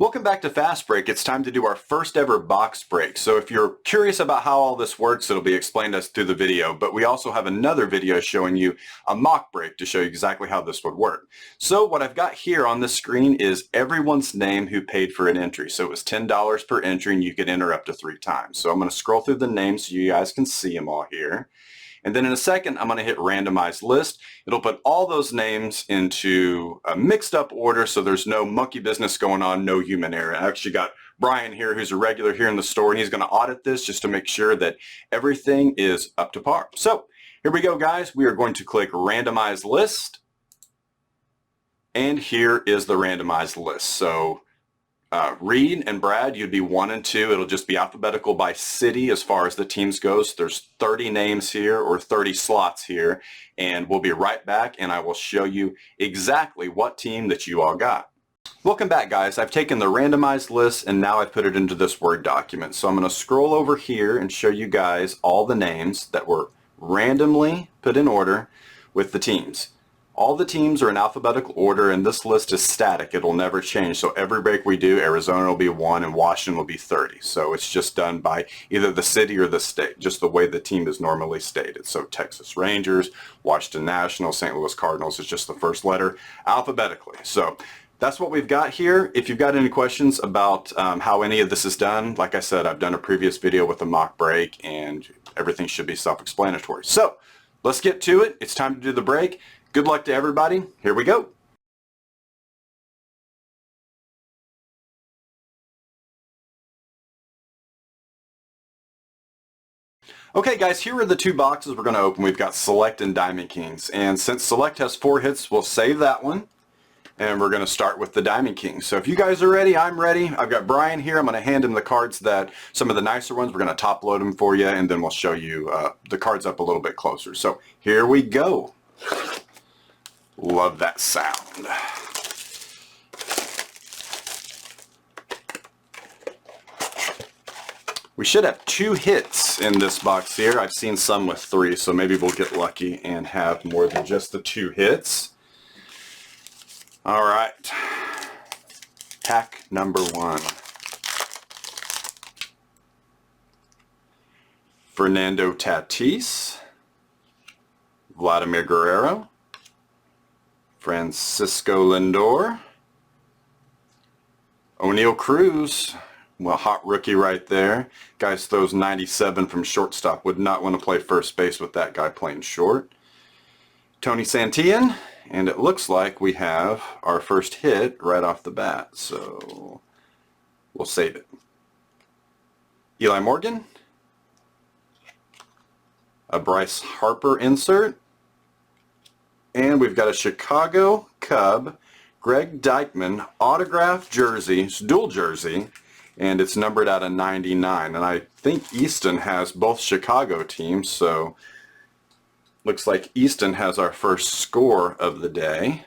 Welcome back to Fastbreak. It's time to do our first ever box break. So if you're curious about how all this works, it'll be explained to us through the video, but we also have another video showing you a mock break to show you exactly how this would work. So what I've got here on the screen is everyone's name who paid for an entry. So it was $10 per entry and you could enter up to 3 times. So I'm going to scroll through the names so you guys can see them all here. And then in a second, I'm going to hit randomize list. It'll put all those names into a mixed up order so there's no monkey business going on, no human error. I actually got Brian here, who's a regular here in the store, and he's going to audit this just to make sure that everything is up to par. So here we go, guys. We are going to click randomize list. And here is the randomized list. So Reed and Brad, you'd be 1 and 2. It'll just be alphabetical by city as far as the teams goes. There's 30 names here or 30 slots here, and we'll be right back and I will show you exactly what team that you all got. Welcome back, guys. I've taken the randomized list and now I've put it into this Word document. So I'm going to scroll over here and show you guys all the names that were randomly put in order with the teams. All the teams are in alphabetical order and this list is static. It'll never change. So every break we do, Arizona will be 1 and Washington will be 30. So it's just done by either the city or the state, just the way the team is normally stated. So Texas Rangers, Washington Nationals, St. Louis Cardinals is just the first letter alphabetically. So that's what we've got here. If you've got any questions about how any of this is done, like I said, I've done a previous video with a mock break and everything should be self-explanatory. So let's get to it. It's time to do the break. Good luck to everybody. Here we go. Okay, guys, here are the 2 boxes we're going to open. We've got Select and Diamond Kings. And since Select has 4 hits, we'll save that one. And we're going to start with the Diamond Kings. So if you guys are ready, I'm ready. I've got Brian here. I'm going to hand him the cards that some of the nicer ones. We're going to top load them for you, and then we'll show you the cards up a little bit closer. So here we go. Love that sound. We should have 2 hits in this box here. I've seen some with 3, so maybe we'll get lucky and have more than just the 2 hits. All right. Pack number 1. Fernando Tatis, Vladimir Guerrero, Francisco Lindor, O'Neal Cruz, well, hot rookie right there. Guy throws 97 from shortstop. Would not want to play first base with that guy playing short. Tony Santillan, and it looks like we have our first hit right off the bat, so we'll save it. Eli Morgan, a Bryce Harper insert, and we've got a Chicago Cub, Greg Deichmann autograph jersey, it's dual jersey, and it's numbered out of 99. And I think Easton has both Chicago teams, so looks like Easton has our first score of the day.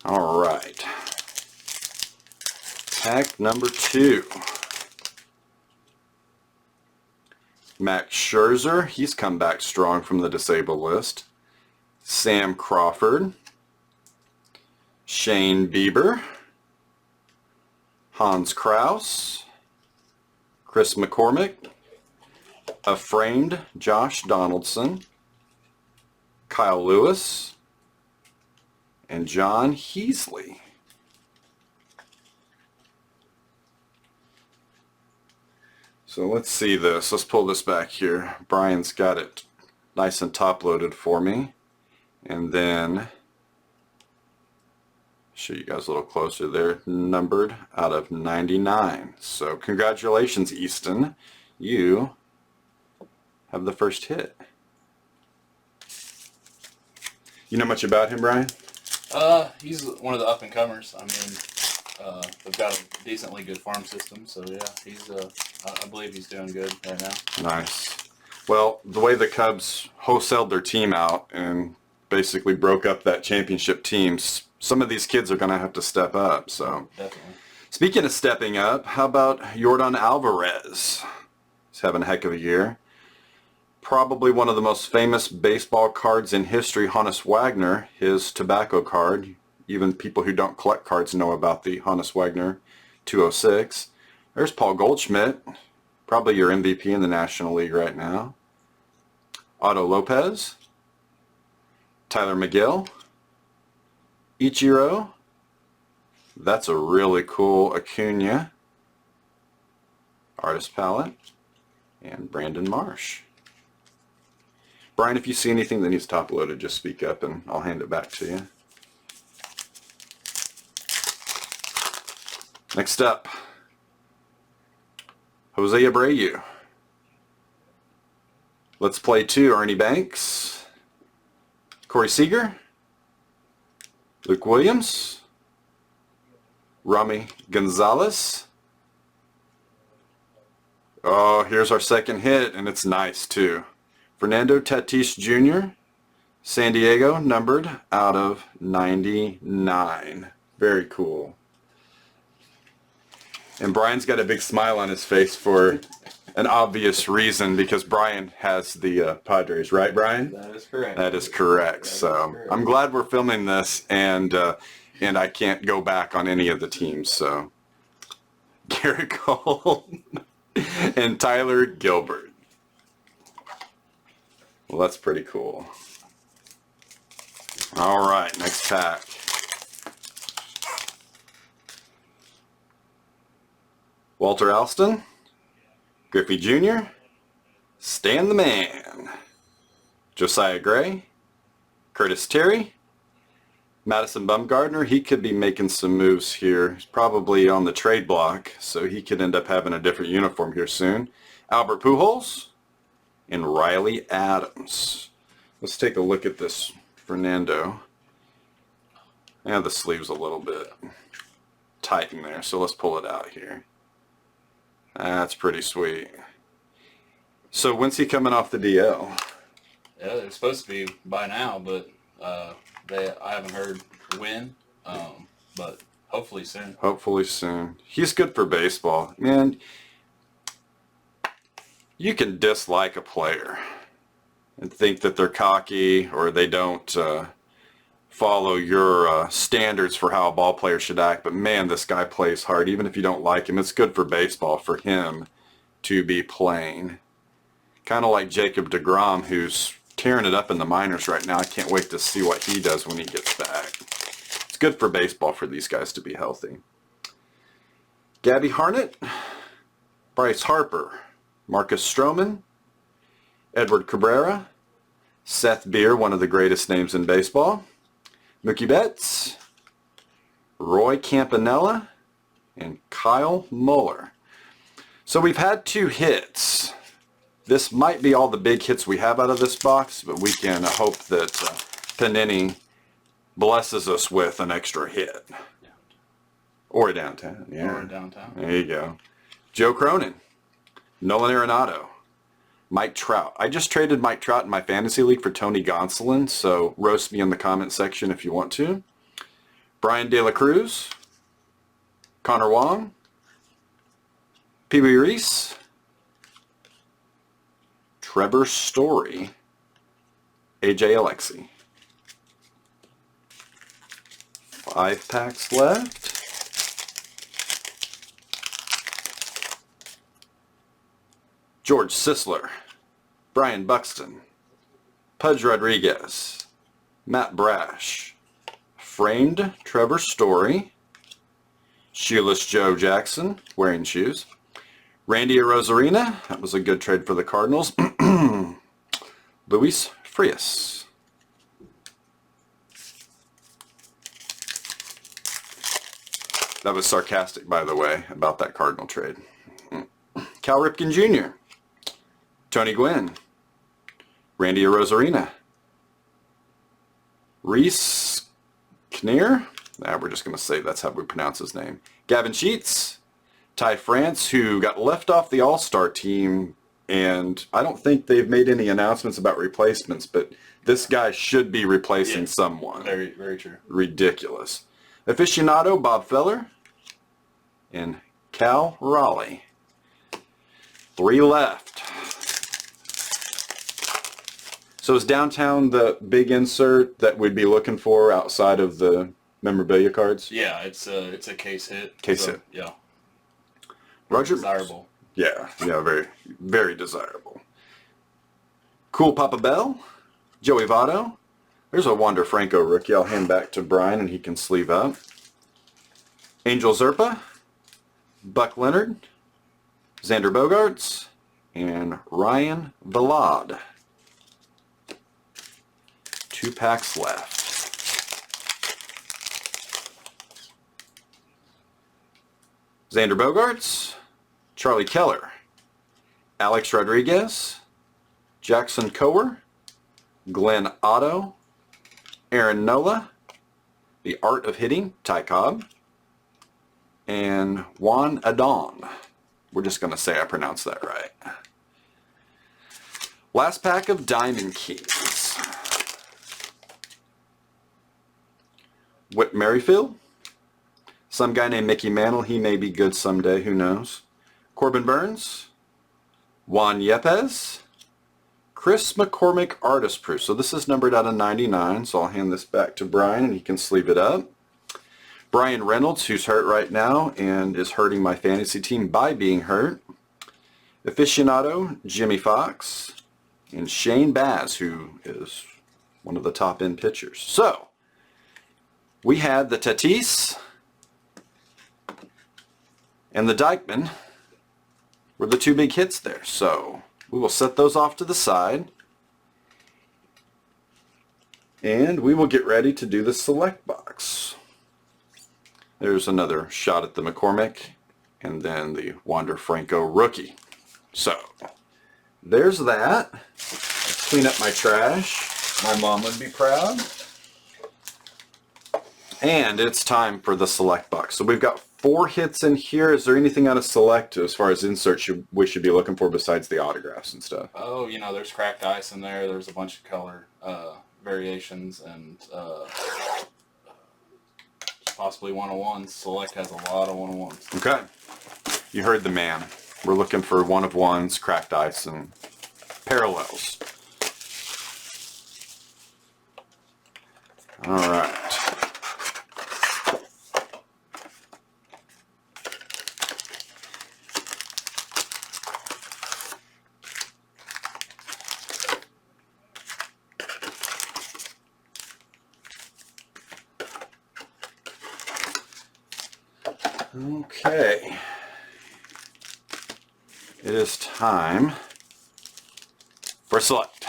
All right. Pack number 2. Max Scherzer, he's come back strong from the disabled list. Sam Crawford, Shane Bieber, Hans Kraus, Chris McCormick, a framed Josh Donaldson, Kyle Lewis, and John Heasley. So let's see this. Let's pull this back here. Brian's got it nice and top loaded for me. And then show you guys a little closer there. Numbered out of 99. So congratulations, Easton. You have the first hit. You know much about him, Brian? He's one of the up and comers. I mean, they've got a decently good farm system, so yeah, he's I believe he's doing good right now. Nice. Well, the way the Cubs wholesaled their team out and basically broke up that championship team, some of these kids are going to have to step up. So, definitely. Speaking of stepping up, how about Yordan Alvarez? He's having a heck of a year. Probably one of the most famous baseball cards in history, Honus Wagner, his tobacco card. Even people who don't collect cards know about the Honus Wagner 206. There's Paul Goldschmidt, probably your MVP in the National League right now. Otto Lopez, Tyler McGill, Ichiro. That's a really cool Acuna. Artist Palette. And Brandon Marsh. Brian, if you see anything that needs top loaded, just speak up and I'll hand it back to you. Next up, Jose Abreu. Let's Play 2, Ernie Banks, Corey Seager, Luke Williams, Rami Gonzalez. Oh, here's our second hit, and it's nice too. Fernando Tatis Jr., San Diego, numbered out of 99. Very cool. And Brian's got a big smile on his face for an obvious reason, because Brian has the Padres, right, Brian? That is correct. That is correct. So I'm glad we're filming this, and I can't go back on any of the teams. So Garrett Cole and Tyler Gilbert. Well, that's pretty cool. All right, next pack. Walter Alston, Griffey Jr., Stan the Man, Josiah Gray, Curtis Terry, Madison Bumgarner. He could be making some moves here. He's probably on the trade block, so he could end up having a different uniform here soon. Albert Pujols and Riley Adams. Let's take a look at this Fernando. And the sleeve's a little bit tight in there, so let's pull it out here. That's pretty sweet. So when's he coming off the DL? Yeah, they're supposed to be by now, but I haven't heard when. But hopefully soon. Hopefully soon. He's good for baseball. Man, you can dislike a player and think that they're cocky or they don't follow your standards for how a ball player should act, but man, this guy plays hard. Even if you don't like him, it's good for baseball for him to be playing. Kind of like Jacob deGrom, who's tearing it up in the minors right now. I can't wait to see what he does when he gets back. It's good for baseball for these guys to be healthy. Gabby Harnett, Bryce Harper, Marcus Stroman, Edward Cabrera, Seth Beer, one of the greatest names in baseball, Mookie Betts, Roy Campanella, and Kyle Muller. So we've had 2 hits. This might be all the big hits we have out of this box, but we can hope that Panini blesses us with an extra hit. Or a downtown. Yeah. Or a downtown. There you go. Joe Cronin, Nolan Arenado, Mike Trout. I just traded Mike Trout in my fantasy league for Tony Gonsolin, so roast me in the comment section if you want to. Brian De La Cruz, Connor Wong, Pee Wee Reese, Trevor Story, AJ Alexi. 5 packs left. George Sisler, Brian Buxton, Pudge Rodriguez, Matt Brash, framed Trevor Story, shoeless Joe Jackson, wearing shoes, Randy Arozarena, that was a good trade for the Cardinals, Luis Frias. That was sarcastic, by the way, about that Cardinal trade. Cal Ripken Jr., Tony Gwynn, Randy Arozarena, Reese Kneer, we're just going to say that's how we pronounce his name, Gavin Sheets, Ty France, who got left off the All-Star team, and I don't think they've made any announcements about replacements, but this guy should be replacing someone. Very, very true. Ridiculous. Aficionado Bob Feller and Cal Raleigh. 3 left. So is downtown the big insert that we'd be looking for outside of the memorabilia cards. Yeah, it's a case hit. Case hit. Yeah. Roger. Desirable. Yeah, very, very desirable. Cool Papa Bell, Joey Votto. There's a Wander Franco rookie. I'll hand back to Brian and he can sleeve up. Angel Zerpa, Buck Leonard, Xander Bogaerts, and Ryan Vilade. 2 packs left. Xander Bogaerts, Charlie Keller, Alex Rodriguez, Jackson Coer, Glenn Otto, Aaron Nola, The Art of Hitting, Ty Cobb, and Juan Adon. We're just going to say I pronounced that right. Last pack of Diamond Keys. Whit Merrifield. Some guy named Mickey Mantle. He may be good someday. Who knows? Corbin Burns. Juan Yepes. Chris McCormick Artist Proof. So this is numbered out of 99. So I'll hand this back to Brian and he can sleeve it up. Brian Reynolds, who's hurt right now and is hurting my fantasy team by being hurt. Aficionado, Jimmy Fox. And Shane Baz, who is one of the top end pitchers. So, we had the Tatis and the Dykeman were the 2 big hits there. So, we will set those off to the side. And we will get ready to do the select box. There's another shot at the McCormick and then the Wander Franco rookie. So, there's that. Let's clean up my trash. My mom would be proud. And it's time for the select box. So we've got 4 hits in here. Is there anything out of select as far as inserts we should be looking for besides the autographs and stuff? Oh, there's cracked ice in there. There's a bunch of color variations and possibly 101s. Select has a lot of 101s. Okay. You heard the man. We're looking for 1-of-1s, cracked ice, and parallels. All right. Okay. It is time for select.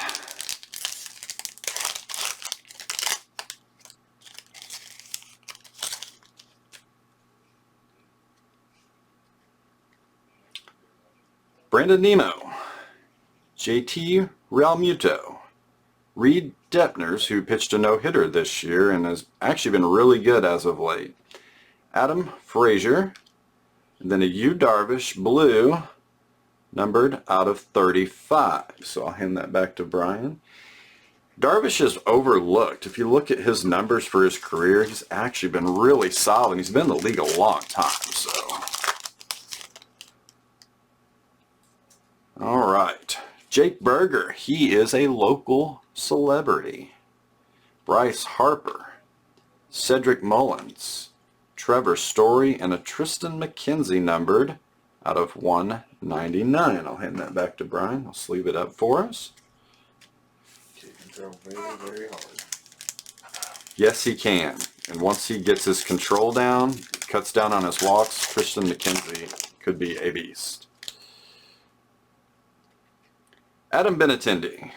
Brandon Nemo, JT Realmuto, Reed Depners, who pitched a no-hitter this year and has actually been really good as of late, Adam Frazier, and then a Yu Darvish blue, numbered out of 35. So I'll hand that back to Brian. Darvish is overlooked. If you look at his numbers for his career, he's actually been really solid. He's been in the league a long time. So, all right. Jake Berger, he is a local celebrity. Bryce Harper, Cedric Mullins, Trevor Story, and a Tristan McKenzie numbered out of 199. I'll hand that back to Brian. He'll sleeve it up for us. He can throw very, very hard. Yes, he can. And once he gets his control down, cuts down on his walks, Tristan McKenzie could be a beast. Adam Benintendi.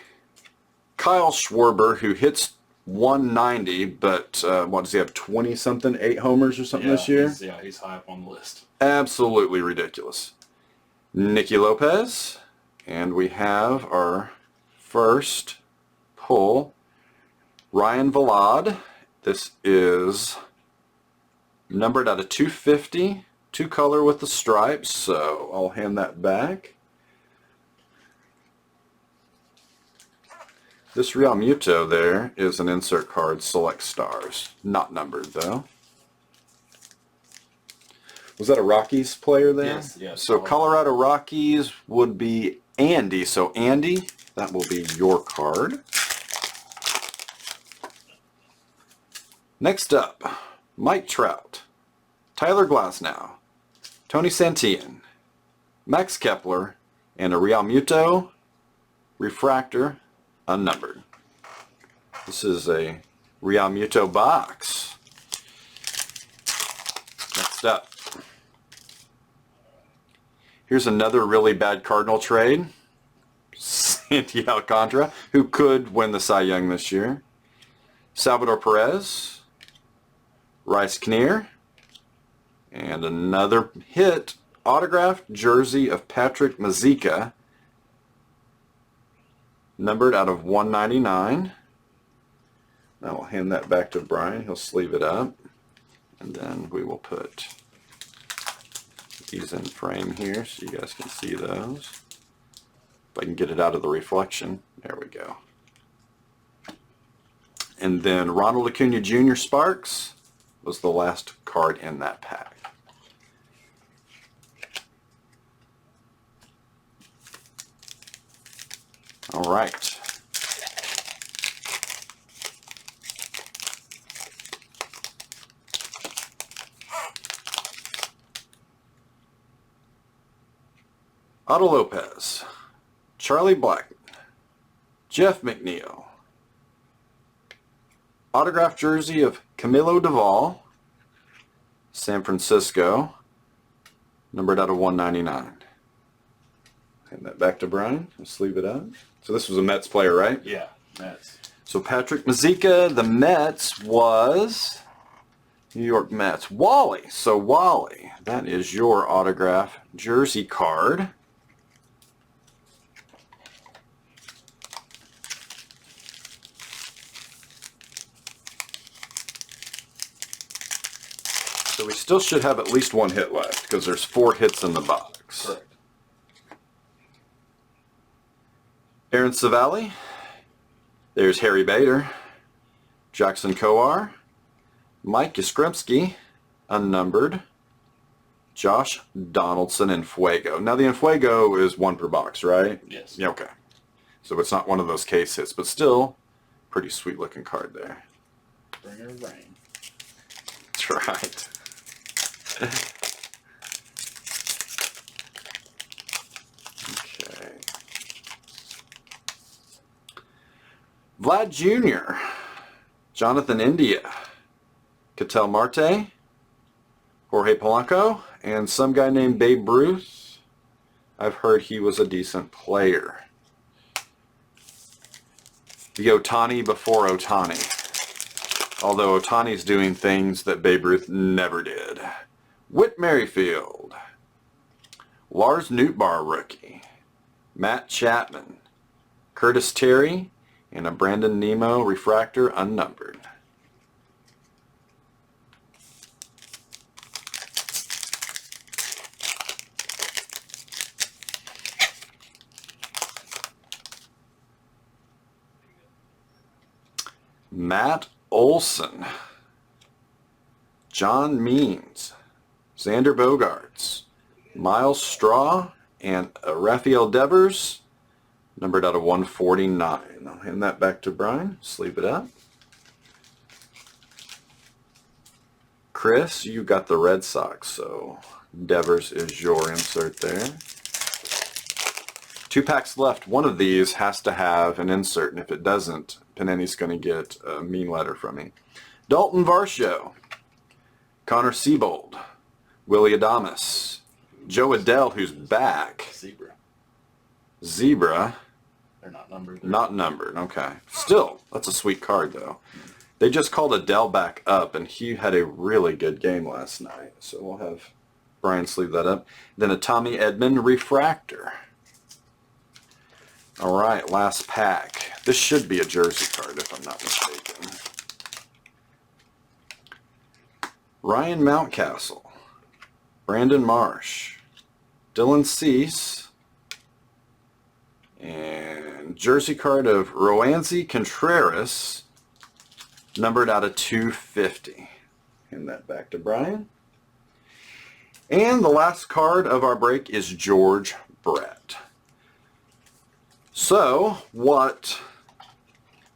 Kyle Schwarber, who hits 190, but what does he have, 20-something, 8 homers or something this year? He's high up on the list. Absolutely ridiculous. Nicky Lopez, and we have our first pull, Ryan Vilade. This is numbered out of 250, 2-color with the stripes, so I'll hand that back. This Real Muto there is an insert card, Select Stars. Not numbered, though. Was that a Rockies player there? Yes. So Colorado Rockies would be Andy. So Andy, that will be your card. Next up, Mike Trout, Tyler Glasnow, Tony Santillan, Max Kepler, and a Real Muto refractor unnumbered. This is a Real Muto box. Next up, here's another really bad Cardinal trade. Sandy Alcantara, who could win the Cy Young this year. Salvador Perez, Rice Kinnear, and another hit autographed jersey of Patrick Mazeika, numbered out of 199. Now I'll hand that back to Brian. He'll sleeve it up, and then we will put these in frame here so you guys can see those. If I can get it out of the reflection. There we go. And then Ronald Acuna Jr. Sparks was the last card in that pack. All right. Otto Lopez, Charlie Blackmon, Jeff McNeil, autographed jersey of Camilo Doval, San Francisco, numbered out of 199. Hand that back to Brian. I'll sleeve it up. So this was a Mets player, right? Yeah, Mets. So Patrick Mazeika, the Mets was New York Mets. Wally. So Wally, that is your autograph jersey card. So we still should have at least one hit left because there's 4 hits in the box. Correct. Aaron Savali. There's Harry Bader. Jackson Kowar. Mike Yastrzemski, unnumbered. Josh Donaldson and Fuego. Now the Enfuego is 1 per box, right? Yes. Yeah, okay. So it's not one of those case hits, but still pretty sweet looking card there. Bringer of rain. That's right. Okay. Vlad Jr., Jonathan India, Ketel Marte, Jorge Polanco, and some guy named Babe Ruth. I've heard he was a decent player. The Ohtani before Ohtani. Although Ohtani's doing things that Babe Ruth never did. Whit Merrifield, Lars Nootbaar rookie, Matt Chapman, Curtis Terry, and a Brandon Nimmo refractor unnumbered. Matt Olson, John Means, Xander Bogaerts, Miles Straw, and Rafael Devers, numbered out of 149. I'll hand that back to Brian. Sleeve it up. Chris, you got the Red Sox, so Devers is your insert there. 2 packs left. One of these has to have an insert, and if it doesn't, Panini's going to get a mean letter from me. Dalton Varsho, Connor Siebold, Willie Adames, Joe Adele, who's back. Zebra. They're not numbered. Not numbered, okay. Still, that's a sweet card, though. They just called Adele back up, and he had a really good game last night. So we'll have Brian sleeve that up. Then a Tommy Edman refractor. All right, last pack. This should be a jersey card, if I'm not mistaken. Ryan Mountcastle, Brandon Marsh, Dylan Cease, and jersey card of Roansy Contreras, numbered out of 250. Hand that back to Brian. And the last card of our break is George Brett. So, what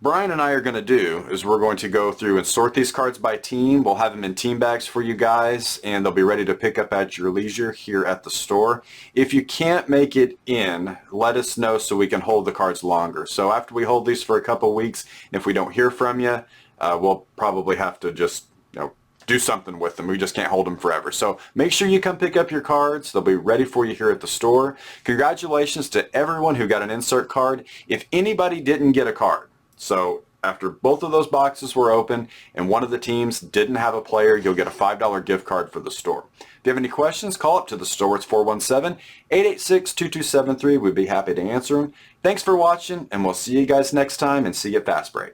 Brian and I are going to do is we're going to go through and sort these cards by team. We'll have them in team bags for you guys, and they'll be ready to pick up at your leisure here at the store. If you can't make it in, let us know so we can hold the cards longer. So after we hold these for a couple weeks, and if we don't hear from you, we'll probably have to just do something with them. We just can't hold them forever. So make sure you come pick up your cards. They'll be ready for you here at the store. Congratulations to everyone who got an insert card. If anybody didn't get a card, so after both of those boxes were open and one of the teams didn't have a player, you'll get a $5 gift card for the store. If you have any questions, call up to the store. It's 417-886-2273. We'd be happy to answer them. Thanks for watching, and we'll see you guys next time, and see you at Fastbreak.